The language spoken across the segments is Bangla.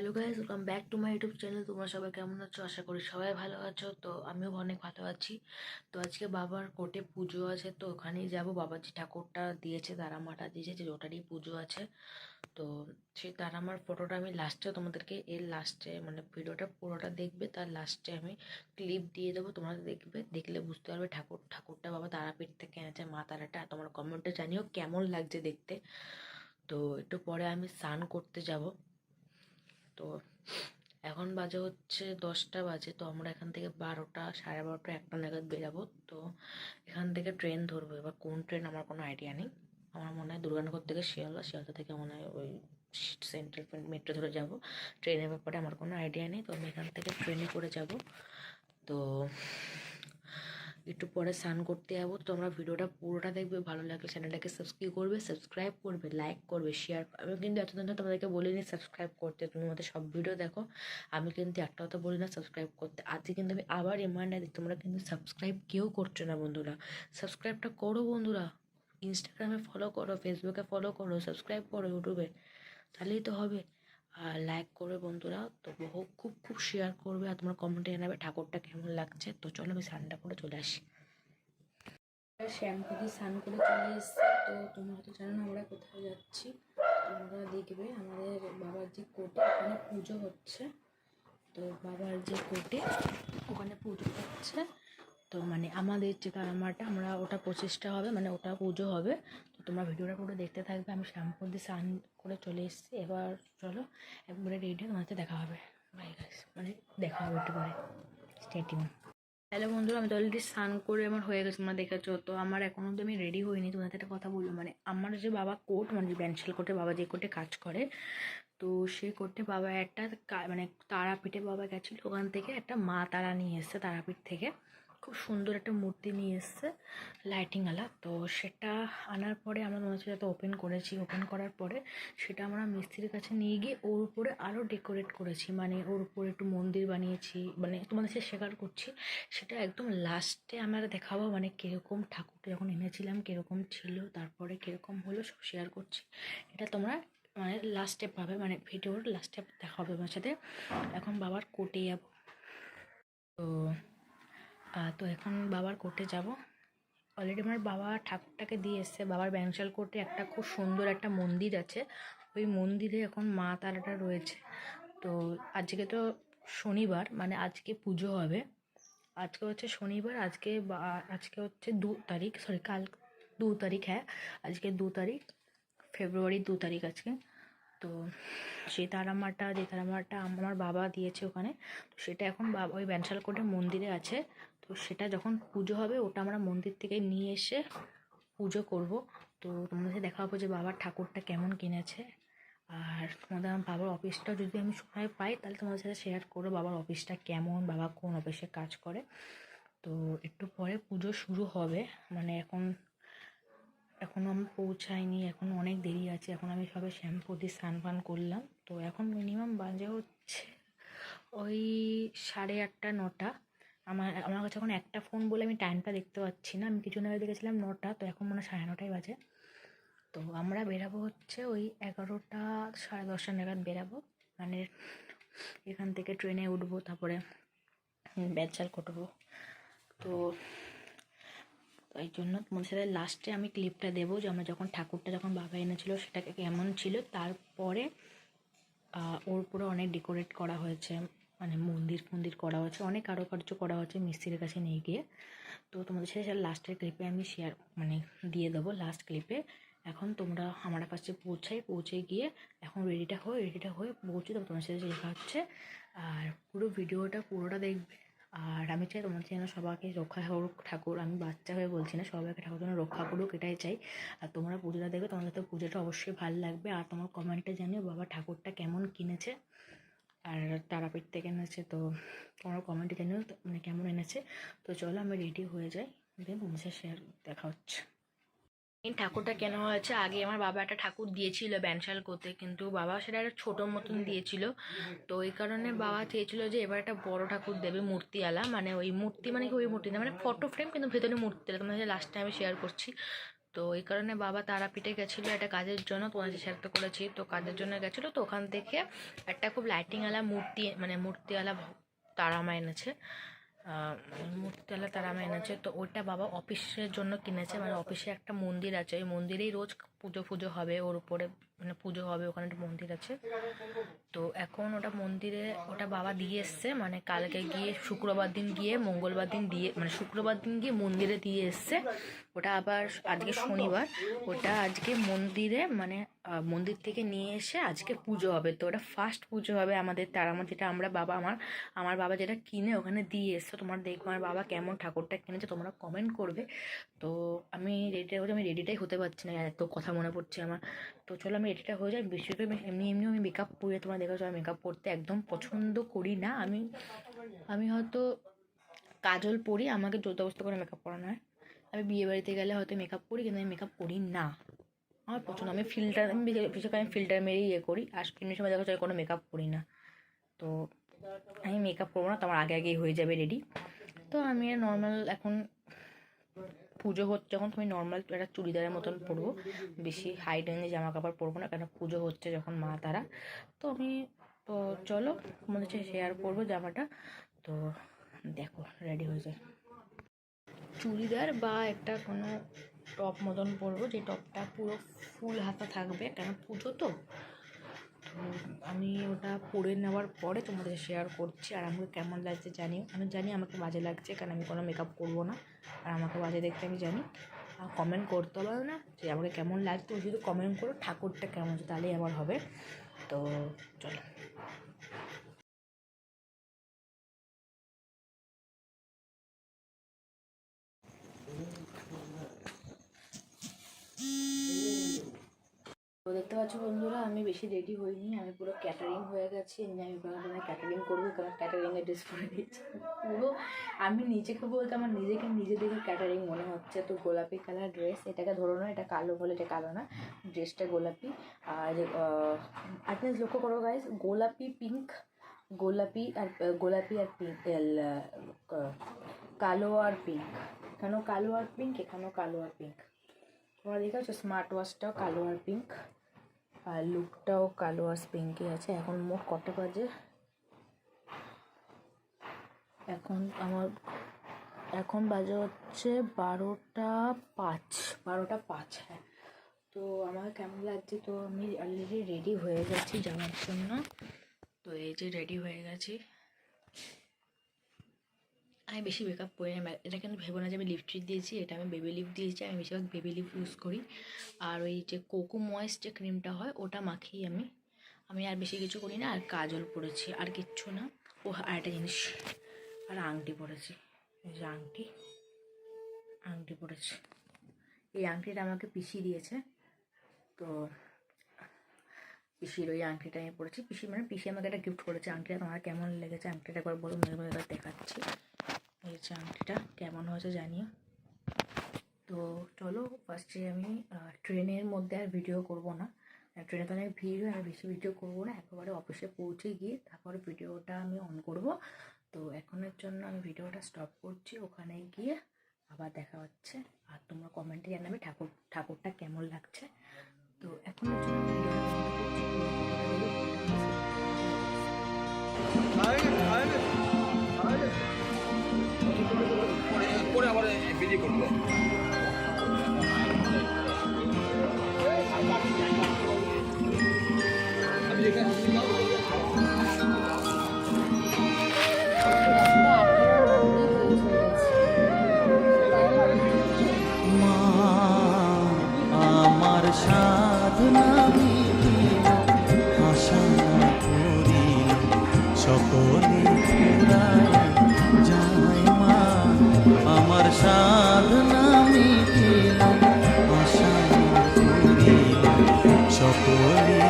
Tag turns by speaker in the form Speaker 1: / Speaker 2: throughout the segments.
Speaker 1: Hello guys, welcome back to my YouTube channel. তোমরা সবাই কেমন আছো? আশা করি সবাই ভালো আছো। তো আমিও অনেক ভালো আছি। তো আজকে বাবার কোর্টে পুজো আছে, তো ওখানেই যাবো। বাবা যে ঠাকুরটা দিয়েছে, তারামাটা দিয়েছে, যে ওটারই পুজো আছে। তো সেই তারামার ফটোটা আমি লাস্টে তোমাদেরকে, এর লাস্টে মানে ভিডিওটা পুরোটা দেখবে, তার লাস্টে আমি ক্লিপ দিয়ে দেবো। তোমরা দেখবে, দেখলে বুঝতে পারবে ঠাকুরটা বাবা তারাপীঠ থেকে এনেছে, মা তারাটা। তোমরা কমেন্টে জানিও কেমন লাগছে দেখতে। তো একটু পরে আমি স্নান করতে যাব। তো এখন বাজে হচ্ছে 10টা বাজে। তো আমরা এখান থেকে 12টা, 12:30, 1টা নাগাদ বেরাবো। তো এখান থেকে ট্রেন ধরবো। এবার কোন ট্রেন আমার কোনো আইডিয়া নেই। আমার মনে হয় দুর্গানগর থেকে শিয়ালদা, শিয়ালদা থেকে মনে হয় ওই সেন্ট্রাল মেট্রো ধরে যাব। ট্রেনের ব্যাপারে আমার কোনো আইডিয়া নেই। তো আমি এখান থেকে ট্রেনে করে যাব। তো একটু পরে স্নান করতে যাবো। তো তোমরা ভিডিওটা পুরোটা দেখবে, ভালো লাগলে চ্যানেলটাকে সাবস্ক্রাইব করবে, লাইক করবে, শেয়ার। আমি কিন্তু এতদিন তো তোমাদেরকে বলিনি সাবস্ক্রাইব করতে, তুমি আমাদের সব ভিডিও দেখো। আমি কিন্তু একটা কথা বলি না সাবস্ক্রাইব করতে। আজকে কিন্তু আমি আবার রিমাইন্ডার দিই, তোমরা কিন্তু সাবস্ক্রাইব কেউ করছো না বন্ধুরা। সাবস্ক্রাইবটা করো বন্ধুরা। ইনস্টাগ্রামে ফলো করো, ফেসবুকে ফলো করো, সাবস্ক্রাইব করো ইউটিউবে, তাহলেই তো হবে। আর লাইক করবে বন্ধুরা। তো খুব খুব শেয়ার করবে। আর তোমার কমেন্টে জানাবে ঠাকুরটা কেমন লাগছে। তো চলো আমি স্নানটা করে চলে আসি। শ্যাম্পু দিয়ে স্নান করে চলে এসেছি। তো তোমরা তো জানো না আমরা কোথায় যাচ্ছি। তোমরা দেখবে আমাদের বাবার যে কোর্টে ওখানে পুজো হচ্ছে। তো বাবার যে কোর্টে ওখানে পুজো হচ্ছে। তো মানে আমাদের যে তারামাটা, আমরা ওটা প্রচেষ্টা হবে, মানে ওটা পুজো হবে। তো তোমরা ভিডিওটা পুরো দেখতে থাকবে। আমি শ্যাম্পু দিয়ে স্নান করে চলে এসেছি। এবার চলো একবারে রেডি, তোমার সাথে দেখা হবে। বাই গাইস, মানে দেখা হবে একটু পরে। Stay tune. হ্যালো বন্ধুরা, আমি তো অলরেডি স্নান করে আমার হয়ে গেছে, তোমরা দেখেছো। তো আমার এখন অব্দি আমি রেডি হইনি। তোমাদের একটা কথা বলবো, মানে আমার যে বাবা কোর্ট, মানে ব্যানশাল কোর্টে বাবা যে কোর্টে কাজ করে, তো সেই কোর্টে বাবা একটা মানে তারাপীঠে বাবা গেছিলো। ওখান থেকে একটা মা তারা নিয়ে এসছে তারাপীঠ থেকে। খুব সুন্দর একটা মূর্তি নিয়ে এসছে, লাইটিংওয়ালা। তো সেটা আনার পরে আমরা মনে হচ্ছে যাতে ওপেন করেছি। ওপেন করার পরে সেটা আমরা মিস্ত্রির কাছে নিয়ে গিয়ে ওর উপরে আরও ডেকোরেট করেছি, মানে ওর উপরে একটু মন্দির বানিয়েছি। মানে তোমাদের সাথে শেয়ার করছি সেটা একদম লাস্টে আমরা দেখাবো, মানে কীরকম ঠাকুরটা যখন এনেছিলাম কীরকম ছিল, তারপরে কীরকম হলো, সব শেয়ার করছি। এটা তোমরা মানে লাস্টে পাবে, মানে ভিডিওর লাস্টে দেখা হবে আমার সাথে। এখন বাবার কোর্টে যাবো। তো তো এখন বাবার কোর্টে যাব। অলরেডি আমার বাবা ঠাকুরটাকে দিয়ে এসছে। বাবার ব্যাংশাল কোর্টে একটা খুব সুন্দর একটা মন্দির আছে, ওই মন্দিরে এখন মা তারাটা রয়েছে। তো আজকে তো শনিবার, মানে আজকে পুজো হবে। আজকে হচ্ছে শনিবার, আজকে হচ্ছে 2 তারিখ, সরি কাল 2 তারিখ, হ্যাঁ আজকে 2 তারিখ, ফেব্রুয়ারি 2 তারিখ আজকে। তো সেই যে তারামাটা আমার বাবা দিয়েছে ওখানে, তো সেটা এখন বাবা ওই ব্যানশাল কোর্টের মন্দিরে আছে। তো সেটা যখন পুজো হবে ওটা আমরা মন্দির থেকে নিয়ে এসে পুজো করব। তো তোমাদের দেখা হবে যে বাবার ঠাকুরটা কেমন কিনেছে। আর তোমাদের আমার বাবার অফিসটাও যদি আমি সময় পাই তাহলে তোমাদের সাথে শেয়ার করবো বাবার অফিসটা কেমন, বাবা কোন অফিসে কাজ করে। তো একটু পরে পুজো শুরু হবে, মানে এখনও আমি পৌঁছাইনি, এখন অনেক দেরি আছে। এখন আমি সবে শ্যাম্পু দিয়ে স্নান ফান করলাম। তো এখন মিনিমাম বাজে হচ্ছে ওই 8:30, 9টা। আমার কাছে এখন একটা ফোন বলে আমি টাইমটা দেখতে পাচ্ছি না। আমি কিছু আগে দেখেছিলাম 9টা, তো এখন মনে হয় 9:30 বাজে। তো আমরা বেরাবো হচ্ছে ওই 11টা, 10:30 নাগাদ বেরাবো। মানে এখান থেকে ট্রেনে উঠবো, তারপরে ব্যানশাল করবো। তো তাই জন্য তোমাদের সাথে লাস্টে আমি ক্লিপটা দেবো যে আমরা ঠাকুরটা যখন বাবা এনেছিল সেটাকে কেমন ছিল। তারপরে ওর উপরে অনেক ডেকোরেট করা হয়েছে, মানে মন্দির করা হয়েছে, অনেক কারুকার্য করা হয়েছে মিস্ত্রির কাছে নিয়ে গিয়ে। তো তোমাদের সাথে লাস্টের ক্লিপে আমি শেয়ার মানে দিয়ে দেবো, লাস্ট ক্লিপে। এখন তোমরা আমার কাছে পৌঁছে গিয়ে এখন রেডিটা হয়ে পৌঁছে তবে তোমার সাথে দেখা হচ্ছে। আর পুরো ভিডিওটা পুরোটা দেখবে। আর আমি চাই তোমার যেন সবাইকে রক্ষা করুক ঠাকুর। আমি বাচ্চা হয়ে বলছি না, সবাইকে ঠাকুর যেন রক্ষা করুক, এটাই চাই। আর তোমরা পুজোটা দেখবে, তোমাদের তো পুজোটা অবশ্যই ভালো লাগবে। আর তোমার কমেন্টে জানিও বাবা ঠাকুরটা কেমন কিনেছে, আর তারাপীঠ থেকে এনেছে। তো তোমার কমেন্টে জানিও মানে কেমন এনেছে। তো চলো আমি রেডি হয়ে যাই, দেন তোমার শেয়ার দেখা হচ্ছে। এই ঠাকুরটা কেন হয়েছে, আগে আমার বাবা একটা ঠাকুর দিয়েছিল ব্যানশাল করতে, কিন্তু বাবা সেটা একটা ছোটো মতন দিয়েছিল। তো এই কারণে বাবা চেয়েছিল যে এবার একটা বড় ঠাকুর দেবে মূর্তিওয়ালা, মানে ওই মূর্তি মানে কি ওই মূর্তি না, মানে ফটো ফ্রেম কিন্তু ভেতরে মূর্তি। তোমাদের লাস্ট টাইমে শেয়ার করছি। তো এই কারণে বাবা তারাপীঠে গেছিলো একটা কাজের জন্য, তোমাদের শেয়ার তো করেছি। তো কাজের জন্য গেছিলো, তো ওখান থেকে একটা খুব লাইটিংওয়ালা মূর্তি মানে মূর্তিওয়ালা তারা মা এনেছে, মূর্তিওয়ালা তারা মা এনেছে। তো ওইটা বাবা অফিসের জন্য কিনেছে, মানে অফিসে একটা মন্দির আছে, ওই মন্দিরেই রোজ পুজো হবে, ওর উপরে মানে পুজো হবে, ওখানে একটা মন্দির আছে। তো এখন ওটা মন্দিরে ওটা বাবা দিয়ে এসছে, মানে কালকে গিয়ে শুক্রবার দিন গিয়ে মঙ্গলবার দিন দিয়ে মানে শুক্রবার দিন গিয়ে মন্দিরে দিয়ে এসছে ওটা। আবার আজকে শনিবার, ওটা আজকে মন্দিরে মানে মন্দির থেকে নিয়ে এসে আজকে পুজো হবে। তো ওটা ফার্স্ট পুজো হবে আমাদের তারামা, যেটা আমরা বাবা আমার বাবা যেটা কিনে ওখানে দিয়ে এসছে। তোমরা দেখবো আমার বাবা কেমন ঠাকুরটা কিনেছে, তোমরা কমেন্ট করবে। তো আমি রেডিটাই হতে পারছি না, এত কথা মনে পড়ছে আমার। তো চলো আমি রেডিটা হয়ে যাই। বেশিরভাগ এমনি আমি মেকআপ পরে, তোমরা দেখেছো আমি মেকআপ পরতে একদম পছন্দ করি না। আমি হয়তো কাজল পরি, আমাকে জোরদস্তি করে মেকআপ করানো হয়। আমি বিয়ে বাড়িতে গেলে হয়তো মেকআপ করি, কিন্তু আমি মেকআপ করি না, আমার পছন্দ। আমি বিশেষ করে আমি ফিল্টার মেরেই করি, আর এমনি সময় দেখা যায় কোনো মেকআপ করি না। তো আমি মেকআপ করবো না, তো আমার আগেই হয়ে যাবে রেডি। তো আমি নর্মাল এখন পুজো হচ্ছে যখন, তুমি নর্মাল একটা চুড়িদারের মতন পরবো, বেশি হাই রেঞ্জে জামা কাপড় পরবো না, কেন পুজো হচ্ছে যখন মা তারা। তো তো চলো তোমাদের সাথে শেয়ার করবো জামাটা। তো দেখো রেডি হয়ে যায়, চুড়িদার বা একটা কোনো টপ মতন পরবো, যে টপটা পুরো ফুল হাতা থাকবে, কেন পুজো তো। আমি ওটা পরে নেওয়ার পরে তোমাদের শেয়ার করছি, আর আমাকে কেমন লাগছে জানিও। আমি জানি আমাকে বাজে লাগছে, কারণ আমি কোনো মেকআপ করবো না, আর আমাকে বাজে দেখতে আমি জানি। কমেন্ট করতে পারো না যে আমাকে কেমন লাগছে, শুধু কমেন্ট করো ঠাকুরটা কেমন হচ্ছে, তাহলেই আমার হবে। তো চলো। তো দেখতে পাচ্ছ বন্ধুরা, আমি বেশি রেডি হইনি, আমি পুরো ক্যাটারিং হয়ে গেছি। আমি ক্যাটারিং করবো, কারণ ক্যাটারিংয়ের ড্রেস পরে দিয়েছি পুরো। আমি নিজেকে বলতে আমার নিজে দেখে ক্যাটারিং মনে হচ্ছে। তো গোলাপি কালার ড্রেস, এটাকে ধরো না, এটা কালো বলে, এটা কালো না, ড্রেসটা গোলাপি। আর আপনি লক্ষ্য করো গাইস, গোলাপি পিঙ্ক, গোলাপি আর পিঙ্ক, কালো আর পিঙ্ক, এখানেও কালো আর পিঙ্ক, এখানেও কালো আর পিঙ্ক। তোমরা দেখেছো স্মার্ট ওয়াচটাও কালো আর পিঙ্ক, আর লুকটাও কালো আর পিঙ্কই আছে। এখন মোট কটা বাজে, এখন বাজে হচ্ছে 12:05। হ্যাঁ, তো আমার কেমন লাগছে, তো আমি অলরেডি রেডি হয়ে গেছি যাওয়ার জন্য। তো এই যে রেডি হয়ে গেছি, আমি বেশি মেকআপ করি না। এটা কিন্তু ভেবো না যে আমি লিপস্টিক দিয়েছি, এটা আমি বেবি লিপ দিয়েছি। আমি বেশিরভাগ বেবি লিপ ইউজ করি, আর ওই যে কোকো ময়েস্ট যে ক্রিমটা হয় ওটা মাখি আমি আর বেশি কিছু করি না। আর কাজল পরেছি, আর কিচ্ছু না। ও আর একটা জিনিস, আর আংটি পরেছি, এই যে আংটি পরেছি। এই আংটিটা আমাকে পিসি দিয়েছে, তো পিসির ওই আংটিটা আমি পরেছি। পিসি আমাকে একটা গিফট করেছে আংটিটা। তোমার কেমন লেগেছে আংটিটা একবার বলো, মেরে দেখাচ্ছি। এই যে আংটিটা কেমন হয়েছে জানিও। তো চলো, ফার্স্টে আমি ট্রেনের মধ্যে আর ভিডিও করব না, ট্রেনে তো অনেক ভিড়, আমি বেশি ভিডিও করবো না, একেবারে অফিসে পৌঁছে গিয়ে তারপরে ভিডিওটা আমি অন করব। তো এখনের জন্য আমি ভিডিওটা স্টপ করছি, ওখানে গিয়ে আবার দেখা হচ্ছে। আর তোমরা কমেন্টে জানাবে ঠাকুরটা কেমন লাগছে। তো এখনের জন্য ভিডিওটা
Speaker 2: পরে আবার বিলি করবো।
Speaker 3: আমার সাধনা আশা করি সকলে যায় মা, আমার সাধনা মিটিল আশা করি সকলে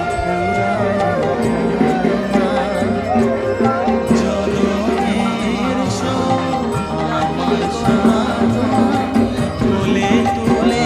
Speaker 3: জনমের আমার সাধনা তুলে সকলে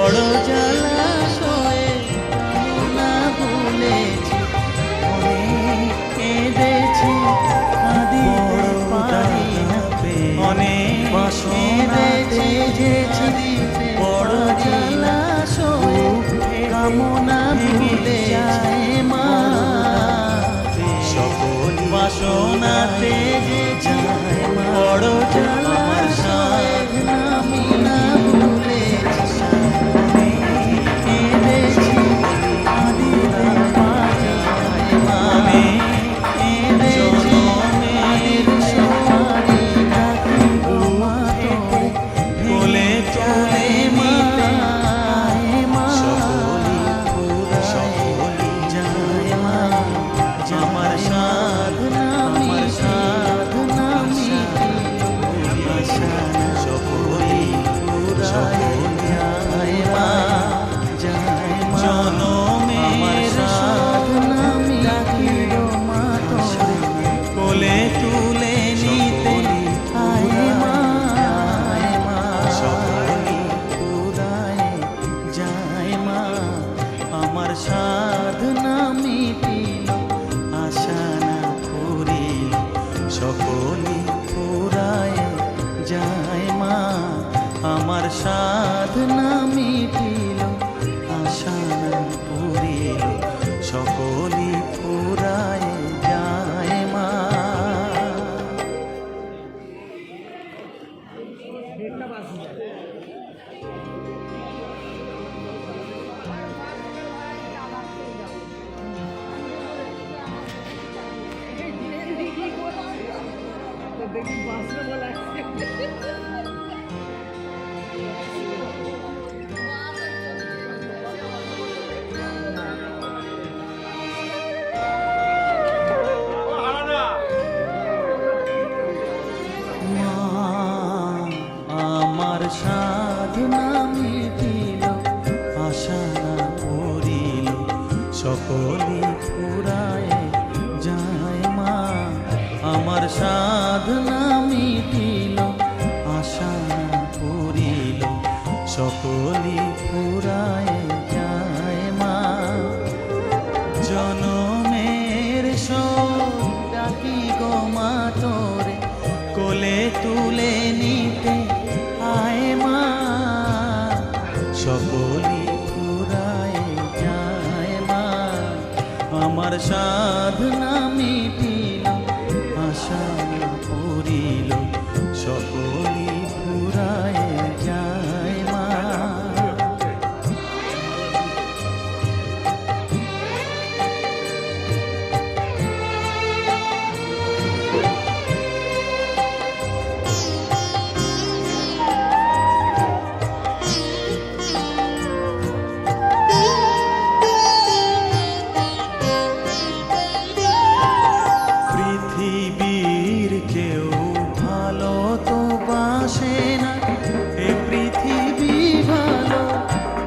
Speaker 3: বড় জলাশয়ে কামনা ভুলেছি, অনেক কেঁদেছি কাঁদিতে পারি না, অনেক কেঁদেছি বড় জলাশয়ে কামনা ভুলে যায় মা, সকল বাসনাতে যে যায় বড় জলাশয়ে কামনা ভুলেছি, অনেক কেঁদেছি কাঁদিতে পারি না, অনেক কেঁদেছি কাঁদিতে পারি না, মা তোরে কোলে চলে মা, সকলি সকলি যায় মা, আমার সাধনা আশা সকলি যায় মা, জনমের সাধনা ডাকিল মা তোরে কোলে তুলে নিতে আয় মা, সকলি পুরায় যায় মা, আমার সাধনা মিটিল আশা না করিল, সকলি পুরায় যায় মা, আমার সাধনা মিটিল আশা না করিল, সকলি পুরায় যায় মা। মা আমার সাধনা মিটিল আশা না করিল, সকলি পুরায় যায় মা, আমার সাধনা মিটিল আশা না করিল, সকলি পুরায় যায় মা, জনমের শোক ডাকি গো মা তোরে কোলে তুলে নিতে আয় মা, সকলি পুরায় যায় মা, আমার সাধনা মিটিল আশা করিল, সকলি পুরায় যায় মা। পৃথিবীর কেউ ভালো তো বাসে না, এ পৃথিবী ভালো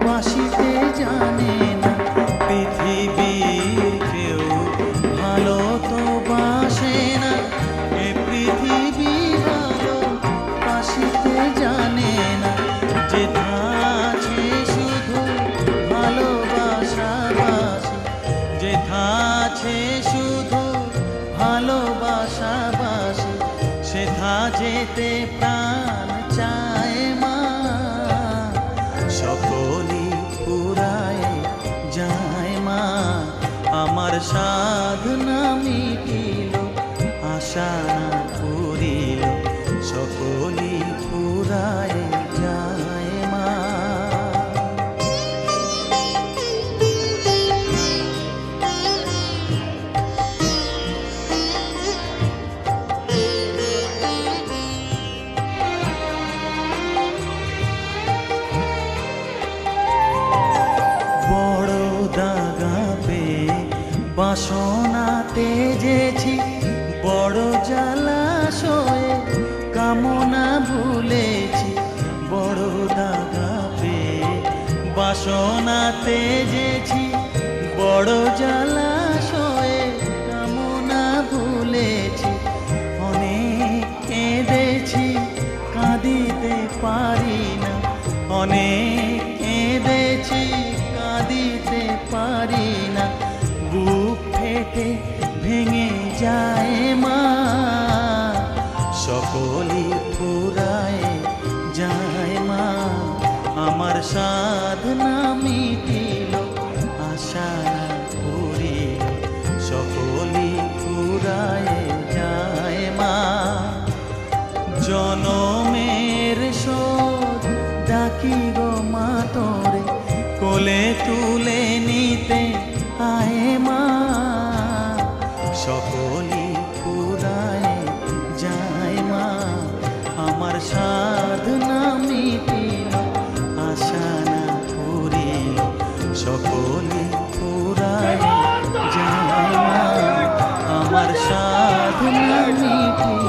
Speaker 3: বাসিতে জানে না, পৃথিবীর কেউ ভালো তো বাসে না, এ পৃথিবী ভালো বাসিতে জানে না, যেথা আছে শুধু ভালোবাসা বাসি, যেথা আছে শুধু ভালোবাসা বাসি, সেথা যেতে প্রাণ চায় মা, সকলি পুরায় যায় মা, আমার সাধনা মিটিল আশা না করিল, সকলি পুরায় যায় মা। বড় দাগা পেয়ে বাসনা তেজেছি, বড় জলাশয়ে কামনা ভুলেছি, বড় দাগা পেয়ে বাসনা তেজেছি, বড় জলাশয়ে কামনা ভুলেছি, অনেক কেঁদেছি কাঁদিতে পারি না, অনেক কেঁদে যায় মা, সকলি ফুরায় যায় মা। আমার সাধনা মিটিল, আশা পুরিল, সকলি ফুরায় যায় মা। জনমের শোধ ডাকি গো মা তোরে, কোলে তুলে নিতে আয় মা, সকলি ফুরায় যায় মা। আমার সাধনা মিটিল, আশা না পুরিল, সকলি ফুরায় যায় মা। আমার সাধনা মিটিল,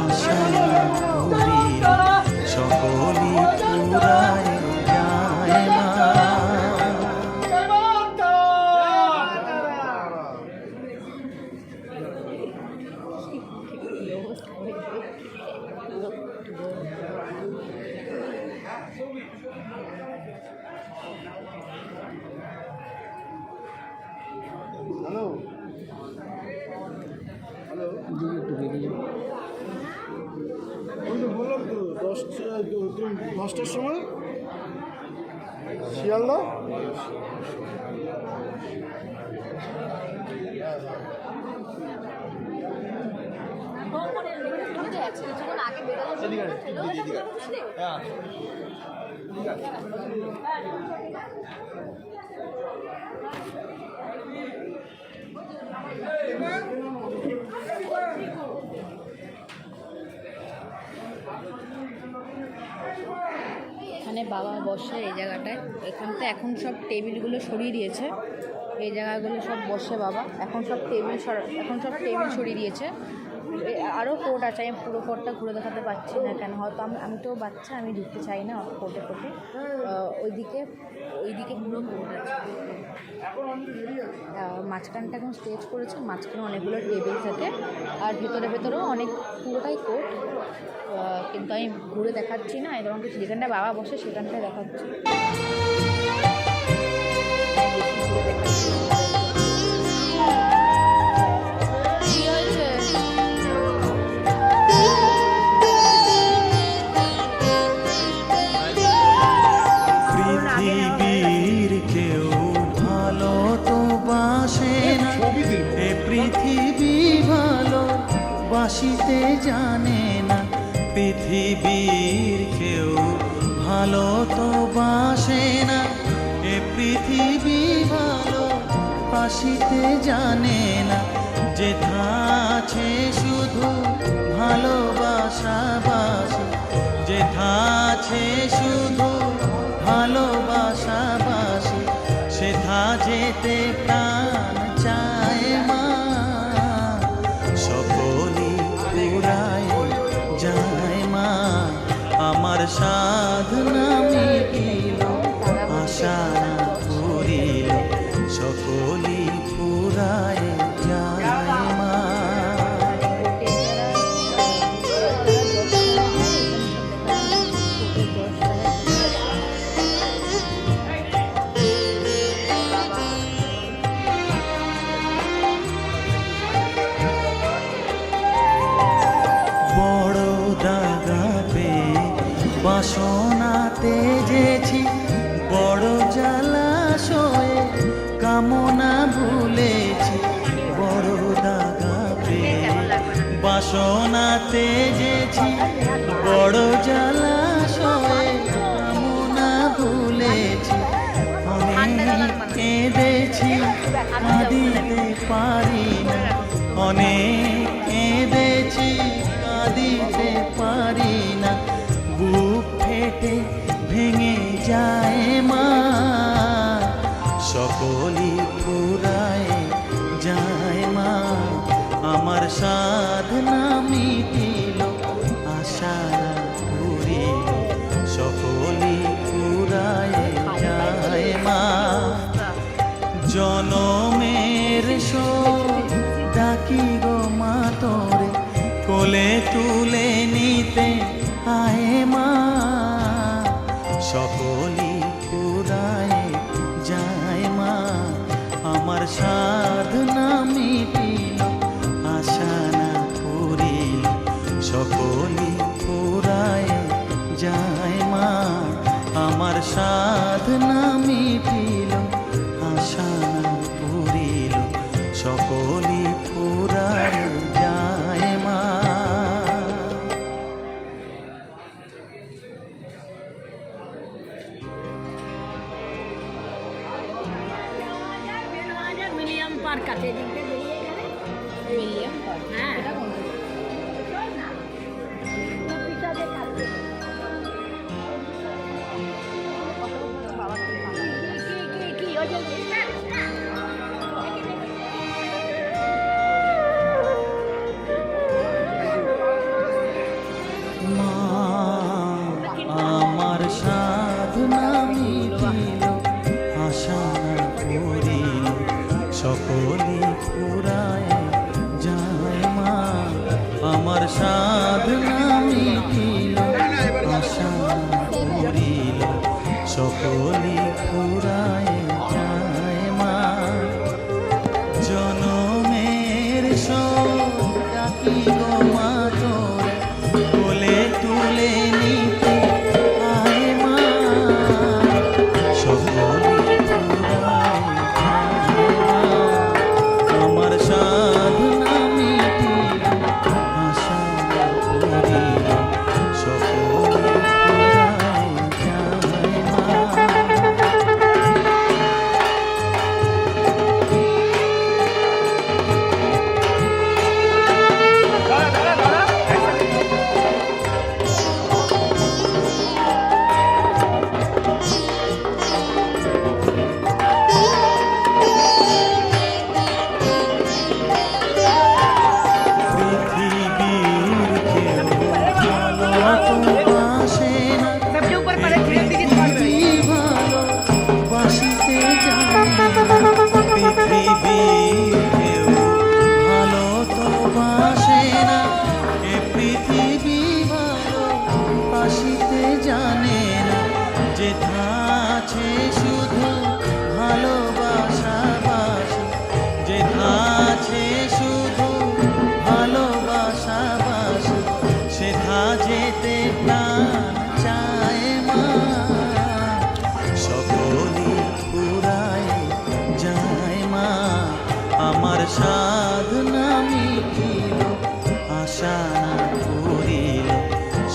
Speaker 3: আশা না পুরিল, সকলি ফুরায় যায় মা।
Speaker 4: হ্যালো হ্যালো, আমি তো বললাম তো 10টার সময় শিয়ালদা।
Speaker 1: এখানে বাবা বসে এই জায়গাটায়। এখান তো এখন সব টেবিলগুলো সরিয়ে দিয়েছে, এই জায়গাগুলো সব বসে বাবা। এখন সব টেবিল সরিয়ে দিয়েছে। আরও কোর্ট আছে, আমি পুরো কোর্টটা ঘুরে দেখাতে পারছি না কেন, হয়তো আমি তো বাচ্চা, আমি ঢুকতে চাই না কোর্টে। ওইদিকে পুরো কোর্ট আছে। মাঝখানটা এখন স্টেজ করেছে, মাঝখানে অনেকগুলো টেবিল থাকে, আর ভেতরেও অনেক পুরোটাই কোর্ট। কিন্তু আমি ঘুরে দেখাচ্ছি না, এই ধরনের যেখানটায় বাবা বসে সেখানটায় দেখাচ্ছি।
Speaker 3: পৃথিবীর কেউ ভালো তো বাসে না, এ পৃথিবী ভালো বাসিতে জানে না। পৃথিবীর কেউ ভালো তো বাসে না, এ পৃথিবী ভালো বাসিতে জানে না। যেথা আছে শুধু ভালোবাসা বাসে, যেথা আছে শুধু ভালোবাসা বাসে, সেথা যেতে প্রাণ চায় মা, সকলি ফুরায় যায় মা। আমার সাধনা মিটিল, আশা না পুরিল, সকলি ফুরায় যায় মা। বড় দাগা পেয়ে বাসনা তেজেছি, বড় জলাশয়ে কামনা ভুলেছি। বড় দাগা পেয়ে বাসনা তেজেছি, বড় জলাশয়ে কামনা ভুলেছি। অনেক কেঁদেছি, কাঁদিতে পারি না, অনেক কেঁদেছি, কাঁদিতে পারি না। বুক ফেটে ভেঙে যায় মা, সকলি ফুরায় যায় মা। আমার সাধনা মিটিল, আশা পুরিল, সকলি ফুরায় যায় মা। জনমের শোধ ডাকি গো মা তোরে, কোলে তুলে নিতে আয় মা, সকলি ফুরায় যায় মা। আমার সাধনা মিটিল, সকলি ফুরায় যায় মা আমার সাধনা মিটিল আশা না পুরিল সকলি ফুরায় যায় মা
Speaker 5: মিলিয়াম পার্ক আছে এদিকে বেরিয়ে গেলে
Speaker 1: মিলিয়াম পার্ক
Speaker 5: হ্যাঁ।
Speaker 1: এটা কোনটা?
Speaker 5: পিঠাতে কাটবে কি ওই যে
Speaker 3: মা আমার সাধনা মিটিল আশা না পুরিল সকলি ফুরায় যায় মা আমার সাধনা মিটিল আশা না পুরিল সকলি ফুরায় যায় মা জনমের শোক ডাকি গো মা তোরে কোলে তুলে নিতে আয় মা সকলি ফুরায় যায় মা আমার সাধনা মিটিল আশা পুরিল সকলি ফুরায় যায় মা পৃথিবীর কেউ ভালোবাসে না পৃথিবী ভালোবাসিতে জানে না পৃথিবীর কেউ ভালো তো বাসে না এ পৃথিবী ভালোবাসিতে জানে না যেথা আছে শুধু ভালোবাসা বাসি যেথা আছে শুধু ভালোবাসা বাসি সেথা যেতে প্রাণ চায় মা সকলি ফুরায় যায় মা আমার সাধনা মিটিল আশা না পুরিল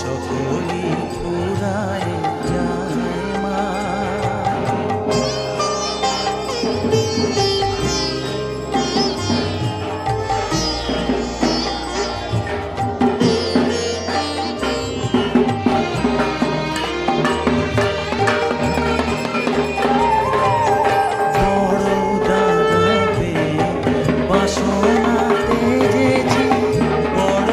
Speaker 3: সকলি ফুরায় যায় মা বড় দাদাতে বাসনা তেজেছি বড়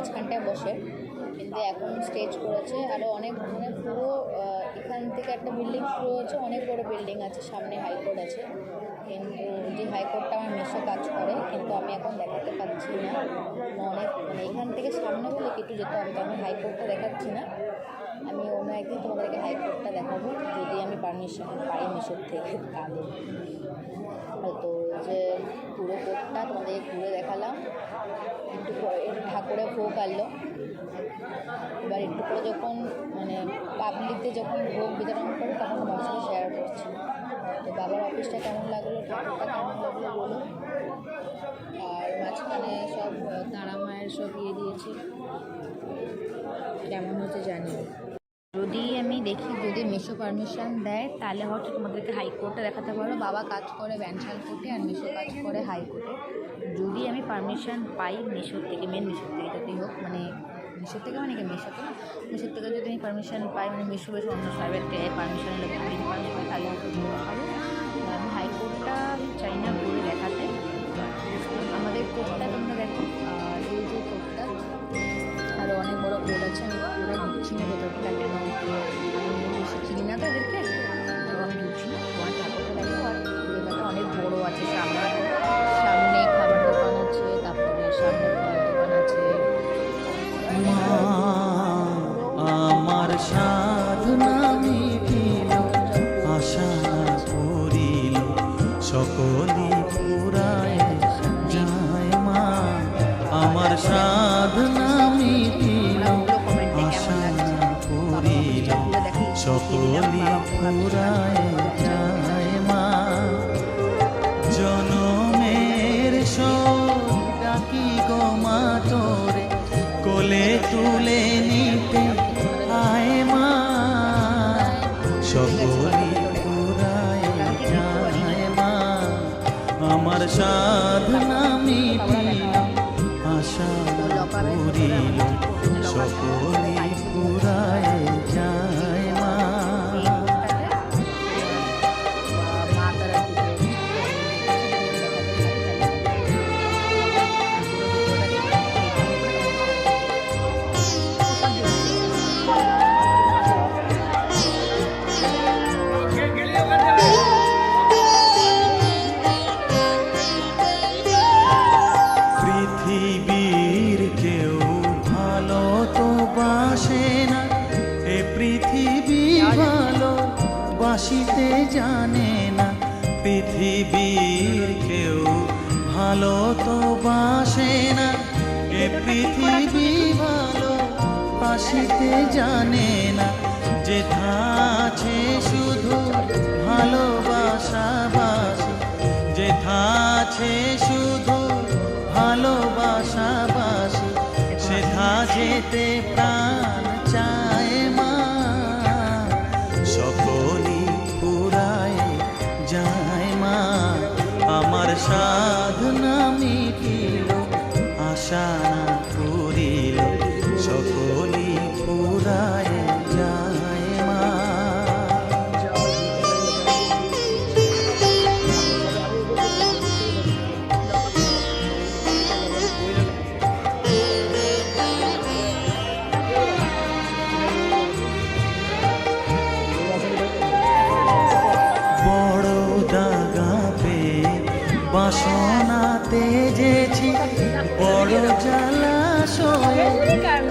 Speaker 1: মাঝখানটায় বসে, কিন্তু এখন স্টেজ করেছে আরও অনেক, মানে পুরো এখান থেকে একটা বিল্ডিং শুরু হয়েছে, অনেক বড় বিল্ডিং আছে, সামনে হাইকোর্ট আছে, কিন্তু যে হাইকোর্টটা আমার মেশো কাজ করে, কিন্তু আমি এখন দেখাতে পারছি না, অনেক মানে এখান থেকে সামনে বলে কিছু যেতে হবে, তো আমি হাইকোর্টটা দেখাচ্ছি না, আমি অন্য একদিন তোমাদেরকে হাইকোর্টটা দেখাবো যদি আমি পারমিশন পাই মেশোর থেকে তাহলে। তো যে পুরো কোর্টটা তোমাদের ঘুরে দেখালাম, একটু ঠাকুরের ভোগ আনলো, এবার একটু করে যখন মানে পাবলিককে যখন ভোগ বিতরণ করে তখন তোমার সাথে শেয়ার করছি। তো বাবার অফিসটা কেমন লাগলো, ঠাকুরটা কেমন লাগলো বলো। আর মাঝখানে সব তারা মায়ের সব দিয়েছি, কেমন হচ্ছে জানি। যদি আমি দেখি যদি মেশো পারমিশন দেয় তাহলে হয়তো তোমাদেরকে হাইকোর্টে দেখাতে পারো। বাবা কাজ করে ব্যানশাল কোর্টে আর মেশো কাজ করে হাইকোর্টে। যদি আমি পারমিশন পাই মেশোর থেকে, মেন মেশোর থেকে যাতেই হোক, মানে মেশোর থেকে মানে কি মেশোতে না, মেশোর থেকে যদি আমি পারমিশন পাই, মানে মেশো বেশ অন্য সাইবারকে পারমিশন এলে পারমিশন পাই তাহলে হয়তো দেখাবো। আমি হাইকোর্টটা চাই না ঘুরে দেখাতে। আমাদের কোর্টটা তোমরা দেখো, আর এই যে কোর্টটা আরও অনেক বড় কোর্ট আছে, আমি পুরো ঢুকছি না ভেতরটা, কেন আমি বেশি চিনি না তাদেরকে, তো আমি ঢুকছি না। তোমার ঠাকুরটা দেখো, আর জায়গাটা অনেক বড় আছে, সামনে খাবার দোকান আছে, তারপরে সামনে খাবার দোকান আছে।
Speaker 3: আমার সাধনা মিটিল, আশা করিল, সকলি পুরায় যায় মা। আমার সাধনা মিটিল, আশা করিল, সকলি পুরায় যায় মা। জনমের শোক ডাকি গো মা তোরে, কোলে তুলে নিতে আয় মা। সকলি পুরায় যায় মা। আমার সাধনা মিটিল, আশা করিল, সকলি পুরায় যায় মা। পৃথিবীর কেউ ভালো তো বাসে না, এ পৃথিবী ভালো বাসিতে জানে না। পৃথিবীর কেউ ভালো তো বাসে না, এ পৃথিবী ভালো বাসিতে জানে না। যেথা আছে শুধু ভালোবাসা বাসে, যেথা আছে শুধু ভালোবাসা বাসে, সেথা যেতে প্রাণ চায় মা। সকলি পুরায় যায় মা। আমার সাধনা মিটিল, আশা না করিল, সকলি পুরায় যায় মা। বাসনাতে যেছি বড় জলাশয়ে,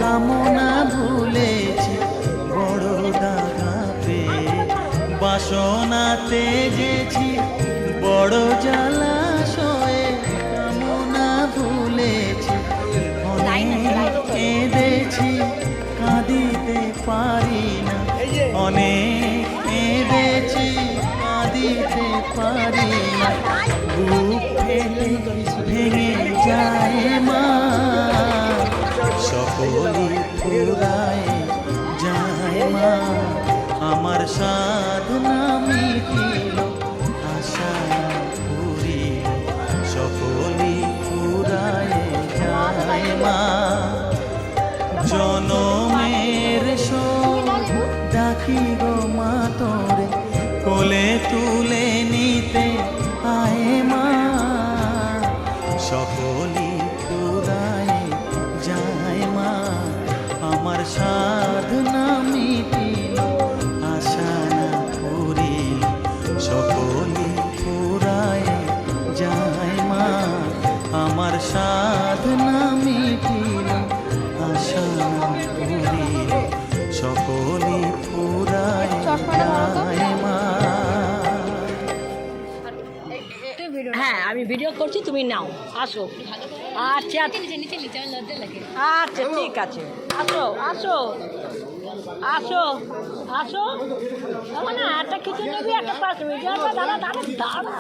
Speaker 3: কামনা ভুলেছি বড় দাগাতে। বাসনাতে যেছি বড় জলাশয়ে, কামনা ভুলেছি অনেক কেঁদেছি, কাঁদিতে পারি না। অনেক কেঁদেছি, কাঁদিতে পারি না। বুক ফেলে ভেঙে যায় মা। সকলি পুরায় যায় মা। আমার সাধনা মিটিল, আশা করিল, সকলি পুরায় যায় মা। জনমের শোক ডাকি গো মা তোরে, কোলে তুলে নিতে আয় মা। সকলি পুরায় যায় মা। আমার সাধনা মিটিল আশা পুরিল সকলই ফুরায় যায় মা।
Speaker 5: হ্যাঁ আমি ভিডিও করছি, তুমি নাও, আসো। আচ্ছা আচ্ছা ঠিক আছে, আসো আসো আসো আসো। না একটা কিছু নেবি, একটা পাঁচ মিনিট। দাঁড়া দাঁড়া দাঁড়া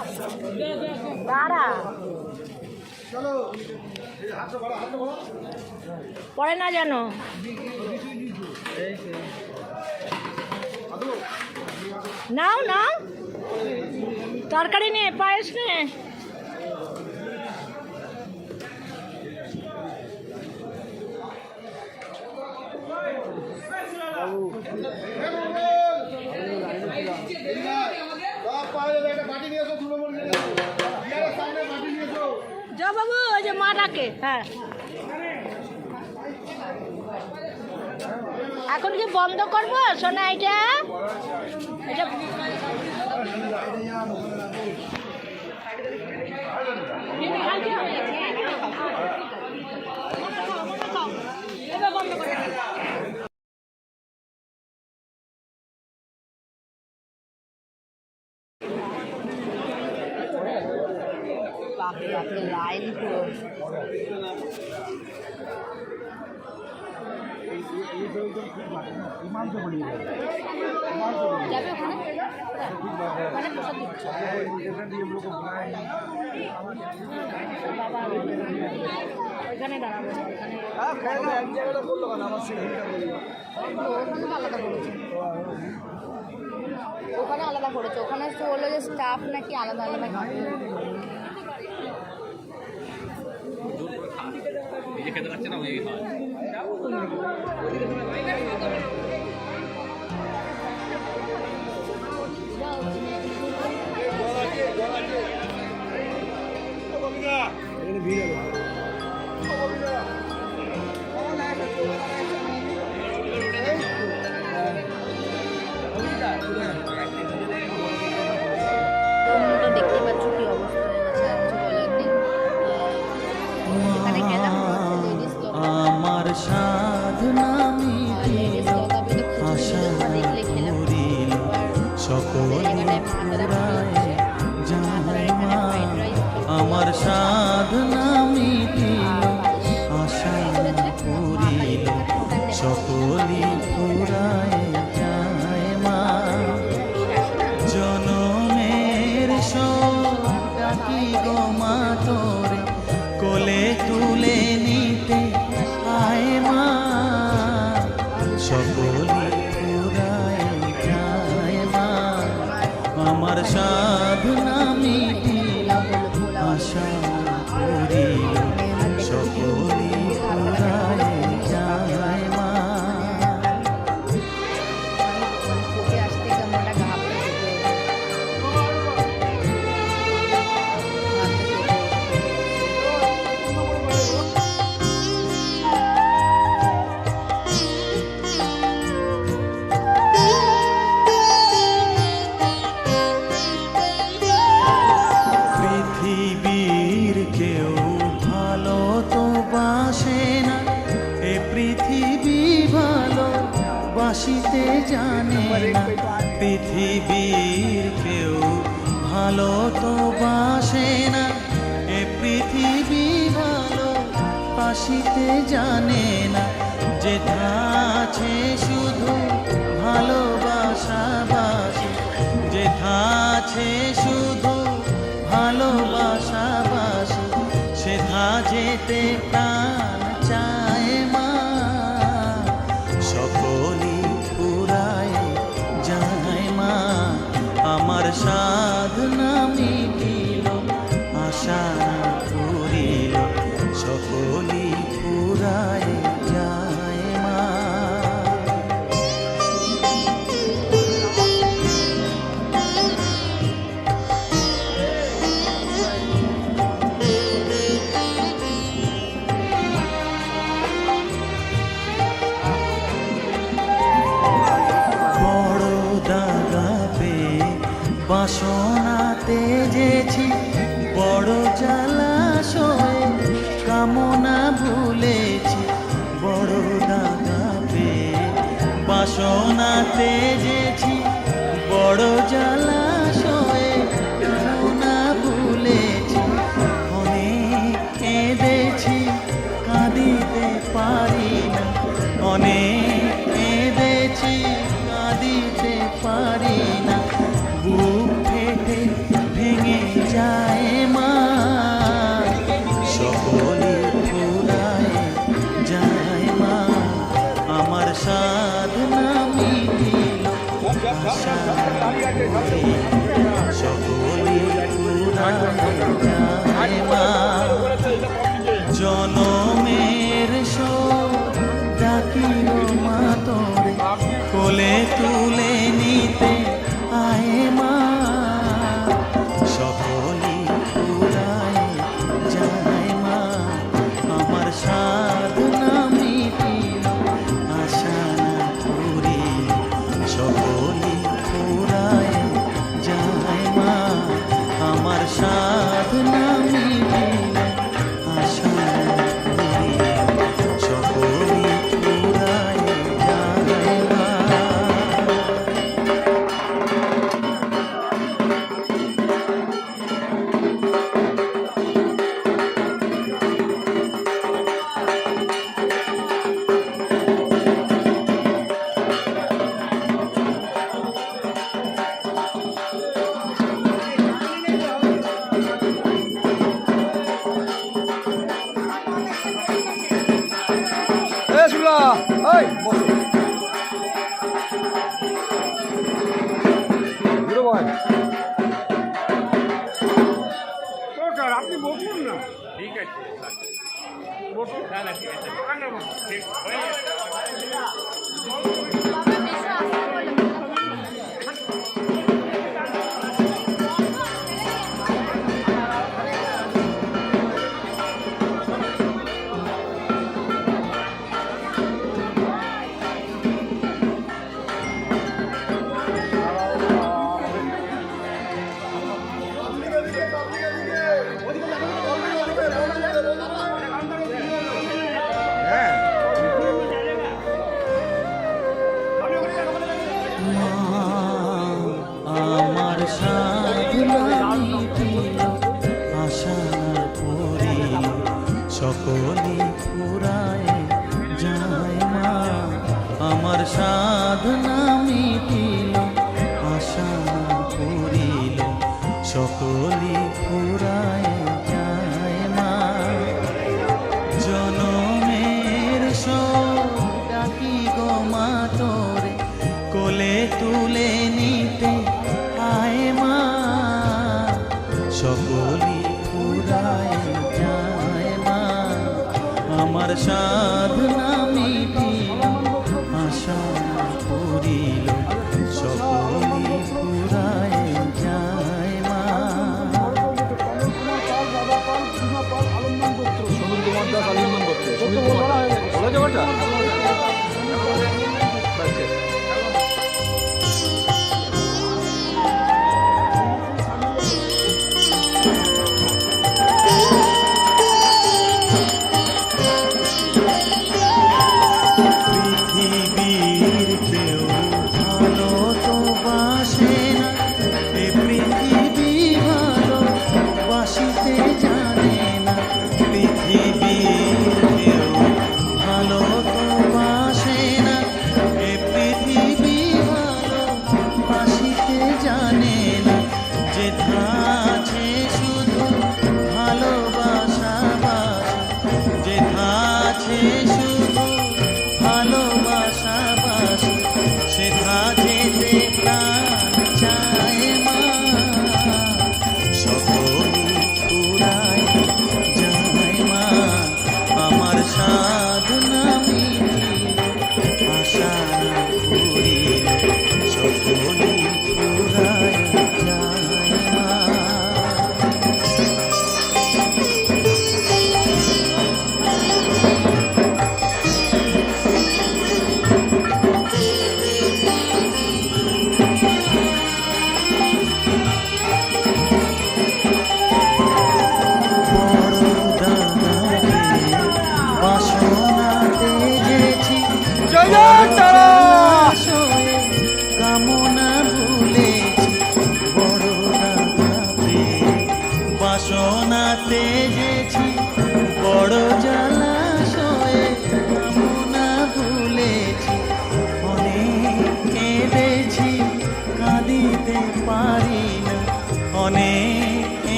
Speaker 5: দাঁড়া, পড়ে না যেন। নাও নাও, তরকারি নে, পায়েস নে। যা বাবু, ওই যে মা ডাকে। হ্যাঁ এখন কি বন্ধ করবো সোনা? এটা এটা এবার বন্ধ করে বাপরে বাপরে লাইন পুরো। যাবে ওখানে? ওখানে প্রসাদ দিচ্ছে। বাবা ওইখানে দাঁড়াবো, ওখানে আলাদা করেছে। ওখানে তো বললো যে স্টাফ নাকি আলাদা আলাদা খাবে।
Speaker 2: খেতে পারছে না, ওই
Speaker 1: দেখতে পাচ্ছ কি অবস্থা হয়ে গেছে, আর কিছু বলার নেই। এখানে গেলাম,
Speaker 3: আমার সাধনা মিটিল আশা পুরিল সকলই ফুরায় যায় মা। আমার সাধনা মিটিল আশা পুরিল সকলই ফুরায় যায় মা। জনমের ডাকি গো মা তোরে কোলে তুলে নিতে আয় মা। সকলই ফুরায় যায় মা। আমার সাধনা মিটিল আশা পুরিল সকলই ফুরায় যায় মা।
Speaker 1: আসতে কেমনটা ঘাবড়ে
Speaker 3: পৃথিবীর কেউ ভালো তো বাসে না, এ পৃথিবী ভালো বাসিতে জানে না। পৃথিবীর কেউ ভালো তো বাসে না, এ পৃথিবী ভালো বাসিতে জানে না। যেথা আছে শুধু ভালোবাসা বাসে, যেথা আছে শুধু ভালোবাসা বাসে, সেথা যেতে প্রাণ চায় মা। সকলই ফুরায় যায় মা। আমার সাধনা মিটিল আশা পুরিল সকলই ফুরায় যায় মা। বড় দাগা পেয়ে বাসনা তেজেছি, বড় জ্বালাশয়ে কামনা ভুলেছি বড় দাগা পেয়ে, বাসনা তেজেছি বড় জলাশয়ে, কামনা ভুলেছি অনেক কেঁদেছি কাঁদিতে পারি না, অনেক কেঁদেছি কাঁদিতে পারি না, বুক ফেটে ভেঙে যায় মা, সকলে ফুরায় যায় মা, আমার সাধনা মিটিল আশা ভরে, সকলে ফুরায় যায় মা, জনমের শোক ডাকিল মা তোরে, কোলে তুলে নিতে আয় মা, সকলে ফুরায় যায় মা, আমার সাধনা মিটিল আশা না পুরিল, সকলে ফুরায় যায় মা, আমার সাধনা মিটিল আশা না পুরিল, সকলে ফুরায় যায় মা।
Speaker 4: আপনি বসুন না।
Speaker 2: ঠিক আছে না না ঠিক আছে ঠিক হয়ে যাবে।
Speaker 3: আমার সাধনা মিটিল আশা না পুরিল, সকলে ফুরায় যায় মা, আমার সাধনা মিটিল আশা না পুরিল, সকলে ফুরায় যায় মা, জনমের শোক ডাকি গো মা তোরে, কোলে তুলে নিতে আয় মা, সকলে ফুরায় যায় মা, আমার সাধনা মিটিল আশা পুরিল, সকলে ফুরায় যায় মা। পৃথিবীর কেউ ভালো তো বাসে না, এ পৃথিবী ভালো বাসিতে জানে না, পৃথিবীর কেউ ভালো তো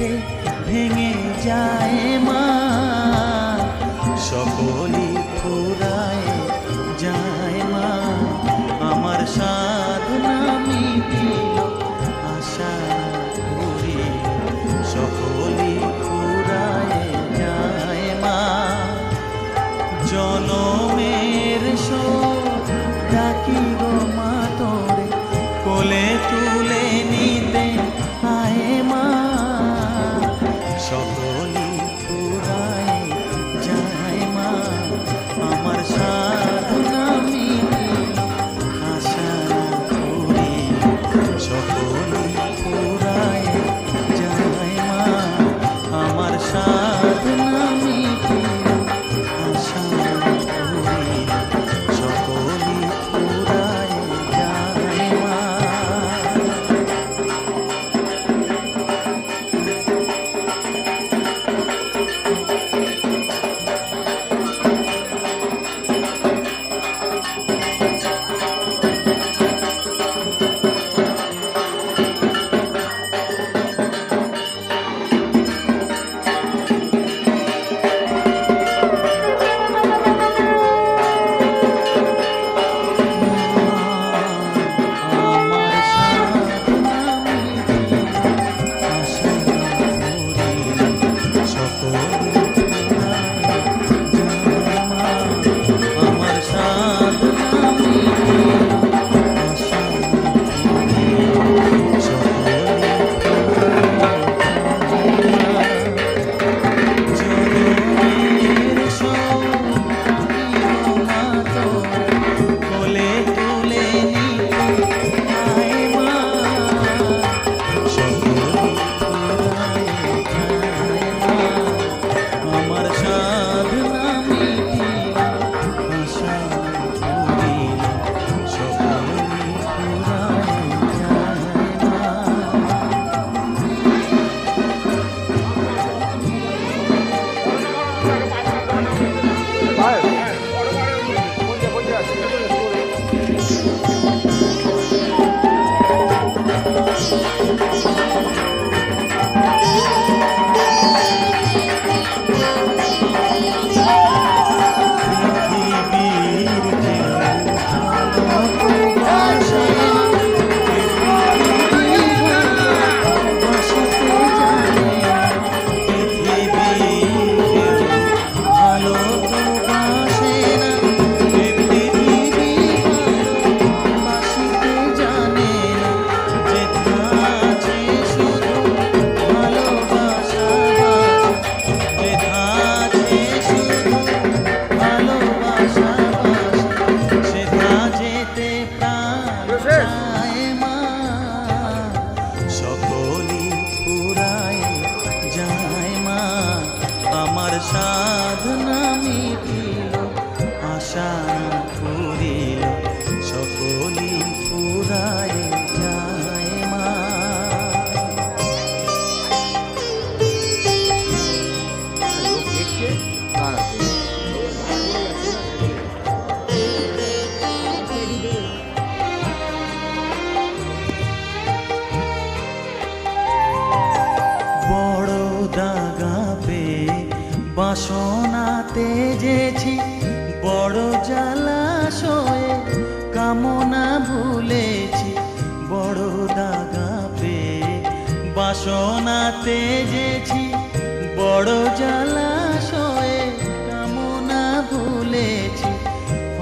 Speaker 3: ফেটে ভেঙে যায় মা, সকলই ফুরায় যায় মা, আমার সাধনা মিটিল আশা পুরিল, সকলই ফুরায় যায় মা, জনমের শোক ডাকি গো মা তোরে, কোলে তুলে নিতে আয় মা, সকলই ফুরায় যায় মা, আমার সাধনা মিটিল আশা পুরিল, সকলই ফুরায় যায় মা, আমার সাধনা মিটিল আশা পুরিল, সকলই ফুরায় যায় মা। আমার সাধনা মিটিল আশা পুরিল, সকলই ফুরায় যায় মা, আমার সাধনা মিটিল আশা পুরিল, সকলই ফুরায় যায় মা, জনমের শোক ডাকি গো মা তোরে, কোলে তুলে নিতে আয় মা, সকলই ফুরায় যায় মা, আমার সাধনা মিটিল আশা পুরিল, সকলই ফুরায় যায় মা। পৃথিবীর কেউ ভালোবাসে না, ভালোবাসতে জানে না, পৃথিবীর কেউ ভালোবাসে না, পৃথিবী ভালোবাসতে জানে না, যেথা আছে শুধু ভালোবাসা বাসা, যেথা আছে শুধু ভালোবাসা বাসা, সেথা যেতে প্রাণ চায় মা, সকলই ফুরায় যায় মা, আমার সাধনা মিটিল আশা পুরিল, সকলই ফুরায় যায় মা। বড় দাগা পেয়ে বাসনা তেজেছি, বড় জলাশয়ে কামনা ভুলেছি, বড় দাগা পেয়ে বাসনা তেজেছি, বড় জলাশয়ে কামনা ভুলেছি,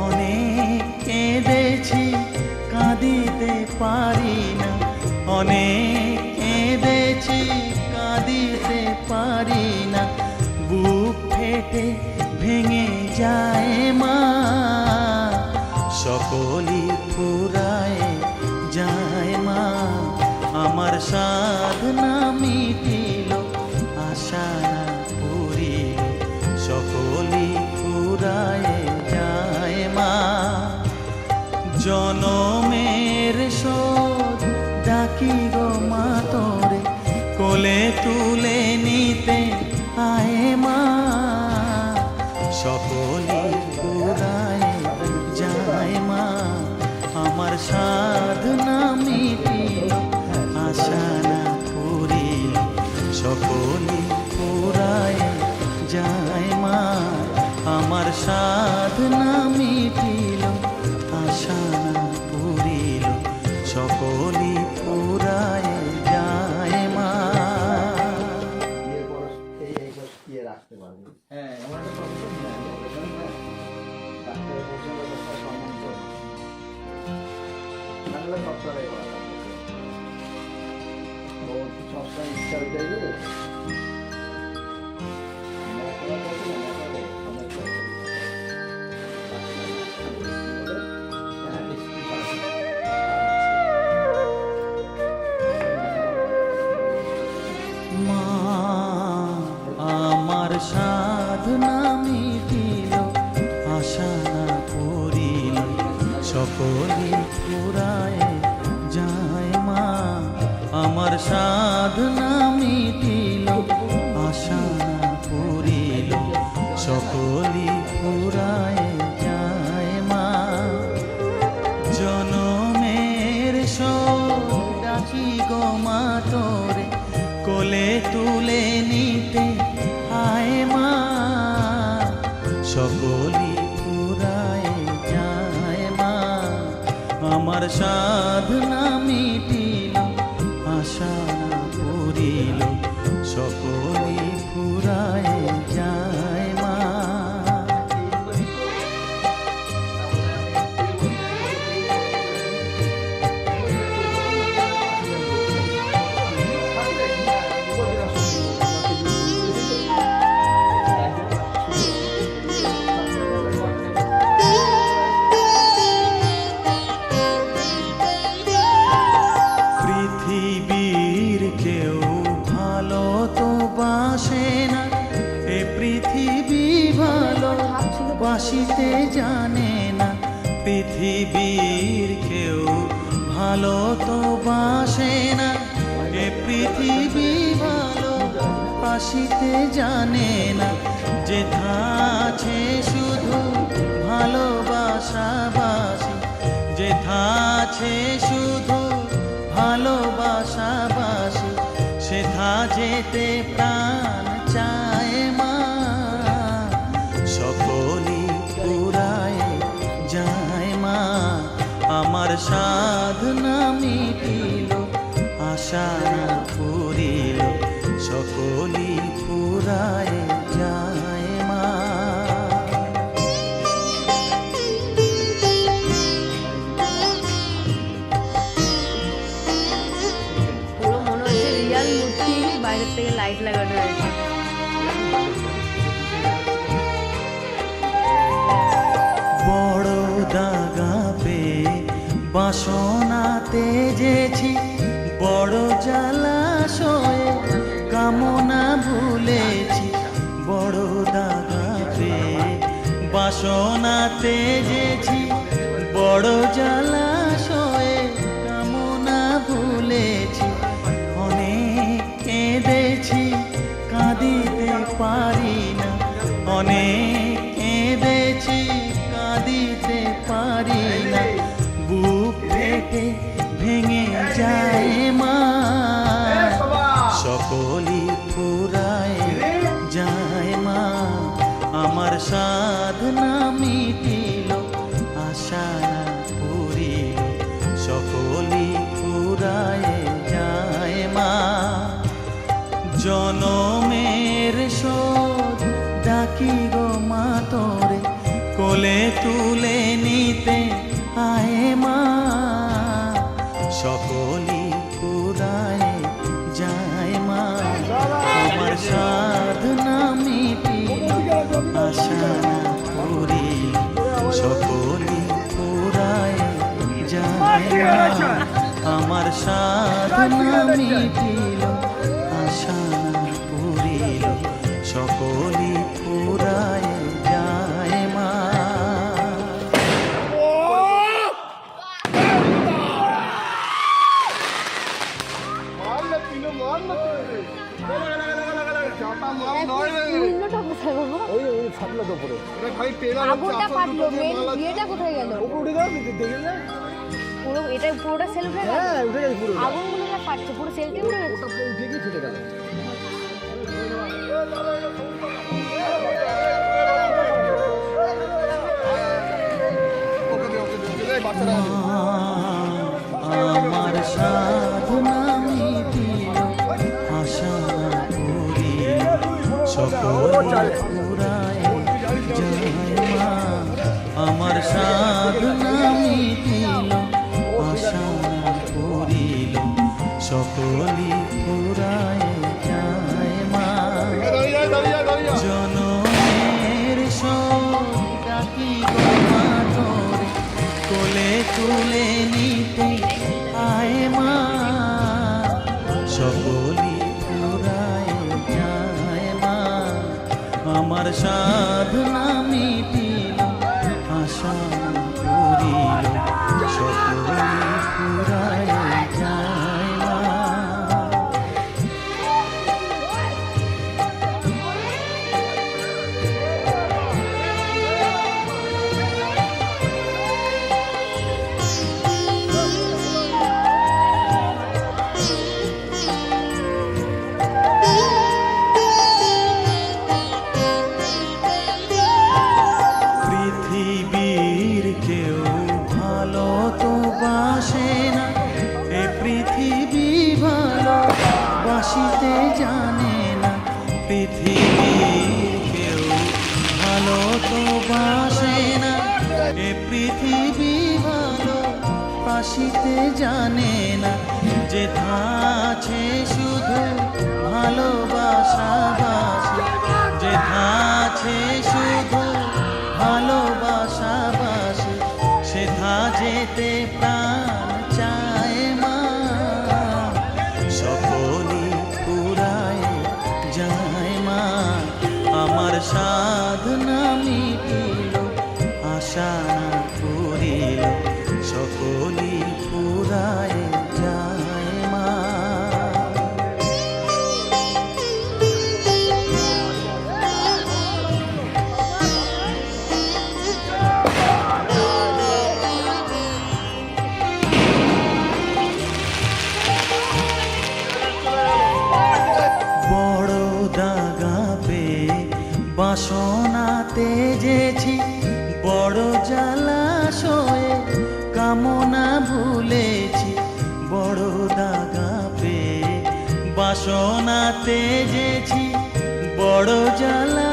Speaker 3: অনেক কেঁদেছি কাঁদিতে পারি না, অনেক কেঁদেছি কাঁদিতে পারি না, বুক ফেটে ভেঙে যায় মা, সকলই ফুরায় যায় মা, আমার সাধনা মিটিল আশা পুরিল, সকলই ফুরায় যায় মা, জনমের শোধ ডাকি গো মা তোরে, কোলে তুলে নিতে আয় মা, সকলই ফুরায় যায় মা, আমার সাধনা মিটিল আশা না পুরিল, সকল সাধনা মিটিল আশা না পুরিল সকলি পুরায় যায় মা।
Speaker 6: হ্যাঁ আমার একটা প্রবলেম না ডাক্তারের বসে ব্যবস্থা সম্বন্ধ তাহলে সবসময় ও সবসময় ইচ্ছা হয়ে যাবে
Speaker 3: মা আমার সাধনা মিটিল আশা না পুরিল সকলি পুরায় যায় মা। আমার সাধনা মিটিল আশা না পুরিল সকলি পুরায় যায় মা। জনমের শোক ডাকি গো মা তোরে কোলে তুলে নিতে আয় মা। সকলি পুরায় যায় মা। আমার সাধনা মিটিল আশা না পুরিল সকলি পুরায় যায় মা। পৃথিবীর কেউ ভালো তো বাসে না, এ পৃথিবী ভালো বাসিতে জানে না। পৃথিবীর কেউ ভালো তো বাসে না, এ পৃথিবী ভালো বাসিতে জানে না। যেথা আছে শুধু ভালোবাসাবাসি, যেথা আছে শুধু ভালোবাসাবাসি, সেথা যেতে প্রাণ চায় মা। সকলি পুরায় যায় মা। আমার সাধনা মিটিল আশা না পুরিল সকলি পুরায় যায় মা।
Speaker 1: পুরো মনে হচ্ছে রিয়াল মূর্তি, বাইরের থেকে লাইট লাগানো রয়েছে।
Speaker 3: বড় দাগা পেয়ে বাসনা তেজেছি, বড় জলাশয়ে কামনা ভুলেছি। বড় দাগা পেয়ে বাসনা তেজেছি, বড় জলাশয়ে কামনা ভুলেছি। অনেক কেঁদেছি কাঁদিতে পারি না, অনেক কেঁদেছি কাঁদিতে পারি না। বুক ফেটে ভেঙে যায় মা। সকলি পুরায় যায় মা। আমার সাধনা মিটিল আশা না পুরিল সকলি পুরায় যায় মা। জনমের শোধ ডাকি গো মা তোরে কোলে তুলে নিতে আয় মা। সকলি পুরায় যায় মা। আমার সাধনা মিটিল আশা না পুরিল সকলি পুরায় যায় মা। আমার সাধনা মিটিল আশা না পুরিল সকলি পুরায় যায় মা।
Speaker 4: মারলে তিনো মারলে চাটা মার নয় রে।
Speaker 1: উল্টোটা কোথায় বাবা?
Speaker 4: ওই ফাটলো তো পুরো ওটা খালি তেল আর
Speaker 1: আগুনটা ফাটলো, মেন ইয়েটা কোথায় গেল?
Speaker 4: উপরে উঠে গেল দেখে না।
Speaker 1: পুরো এটা পুরোটা সেল উঠে গেল।
Speaker 4: হ্যাঁ উঠে গেছে পুরো।
Speaker 1: আগুনগুলো না ফাটছে, পুরো সেলটি উঠে গেছে।
Speaker 4: ওটা পুরো উঠে গিয়ে ফেটে গেল।
Speaker 3: আমার সাধনা মিটিল আশা করিল সকলে পুরায় যায় মা আমার সাধনা মিটিল আশা করিল সকলে পুরায় যায় মা জনমের সব ডাকি গোমা তোরে কোলে তুলে নিতে আয় মা সকলি পুরায় যায় মা আমার সাধনা মিটিল আশা করিল সকলি পুরায় যায় মা পৃথিবীর কেউ ভালো তো বাসে না এ পৃথিবী ভালো বাসিতে জানে না পৃথিবীর কেউ ভালো তো বাসে না এ পৃথিবী ভালো বাসিতে জানে না যেথা আছে শুধু ভালোবাসা বাসি যেথা আছে শুধু ভালোবাসা বাসে সেথা যেতে প্রাণ চায় মা সকলি পুরায় যায় মা আমার সাধনা মিটিল আশা করিল সকলি পুরায় যায় মা বড় দাগা পেয়ে বাসনা তেজেছি বড় জলাশয়ে কামনা ভুলেছি বড় দাগা পেয়ে বাসনা তেজেছি বড় জলা